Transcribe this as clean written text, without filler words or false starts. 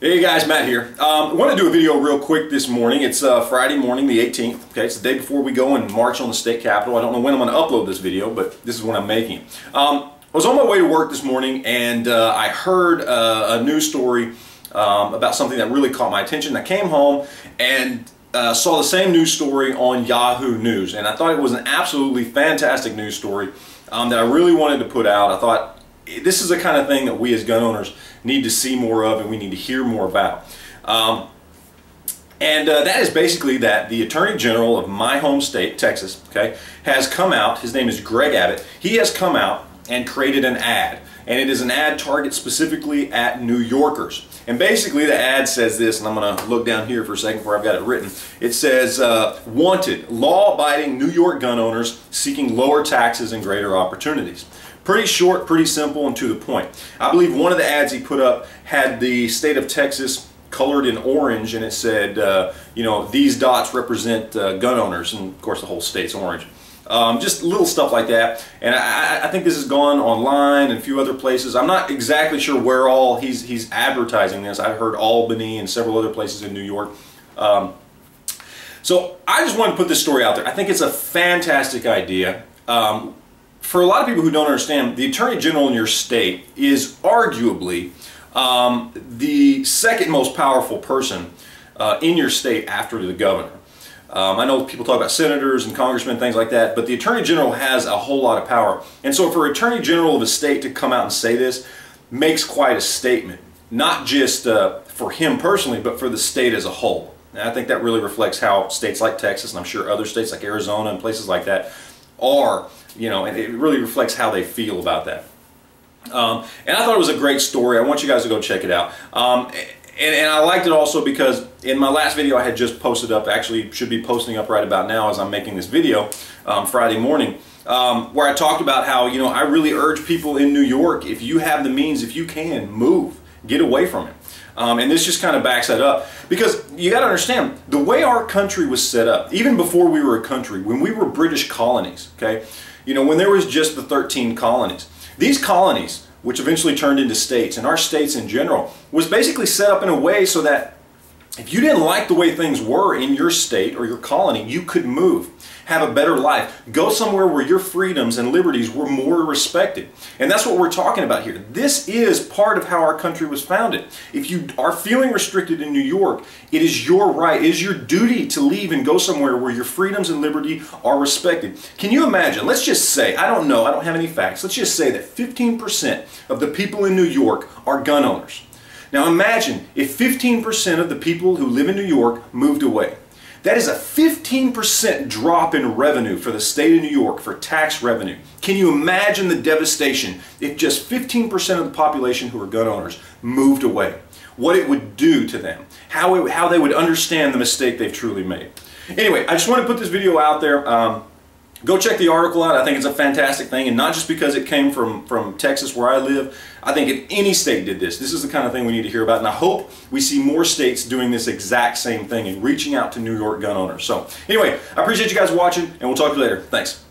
Hey guys, Matt here. I want to do a video real quick this morning. It's Friday morning, the 18th. Okay, it's the day before we go and march on the state capitol. I don't know when I'm going to upload this video, but this is when I'm making it. I was on my way to work this morning, and I heard a news story about something that really caught my attention. I came home and saw the same news story on Yahoo News, and I thought it was an absolutely fantastic news story that I really wanted to put out. I thought this is the kind of thing that we as gun owners need to see more of, and we need to hear more about. That is basically that the Attorney General of my home state, Texas, okay, has come out. His name is Greg Abbott. He has come out and created an ad, and it is an ad targeted specifically at New Yorkers. And basically the ad says this, and I'm going to look down here for a second where I've got it written. It says, wanted, law-abiding New York gun owners seeking lower taxes and greater opportunities. Pretty short, pretty simple, and to the point. I believe one of the ads he put up had the state of Texas colored in orange, and it said, you know, these dots represent gun owners, and of course the whole state's orange. Just little stuff like that, and I think this has gone online and a few other places. I'm not exactly sure where all he's advertising this. I've heard Albany and several other places in New York. So I just wanted to put this story out there. I think it's a fantastic idea. For a lot of people who don't understand, the Attorney General in your state is arguably the second most powerful person in your state after the governor. I know people talk about senators and congressmen, things like that, but the Attorney General has a whole lot of power. And so for Attorney General of a state to come out and say this makes quite a statement, not just for him personally, but for the state as a whole. And I think that really reflects how states like Texas, and I'm sure other states like Arizona and places like that are, you know, and it really reflects how they feel about that. And I thought it was a great story. I want you guys to go check it out. And I liked it also because in my last video I had just posted up, actually should be posting up right about now as I'm making this video, Friday morning, where I talked about how, you know, I really urge people in New York, if you have the means, if you can, move, get away from it. And this just kind of backs that up, because you got to understand the way our country was set up, even before we were a country, when we were British colonies, okay, you know, when there was just the 13 colonies, these colonies, which eventually turned into states, and our states in general, was basically set up in a way so that if you didn't like the way things were in your state or your colony, you could move, have a better life, go somewhere where your freedoms and liberties were more respected. And that's what we're talking about here. This is part of how our country was founded. If you are feeling restricted in New York, it is your right, it is your duty to leave and go somewhere where your freedoms and liberty are respected. Can you imagine, let's just say, I don't know, I don't have any facts, let's just say that 15% of the people in New York are gun owners. Now imagine if 15% of the people who live in New York moved away. That is a 15% drop in revenue for the state of New York for tax revenue. Can you imagine the devastation if just 15% of the population who are gun owners moved away? What it would do to them, how they would understand the mistake they've truly made. Anyway, I just want to put this video out there. Go check the article out. I think it's a fantastic thing, and not just because it came from Texas where I live. I think if any state did this, this is the kind of thing we need to hear about, and I hope we see more states doing this exact same thing and reaching out to New York gun owners. So anyway, I appreciate you guys watching, and we'll talk to you later. Thanks.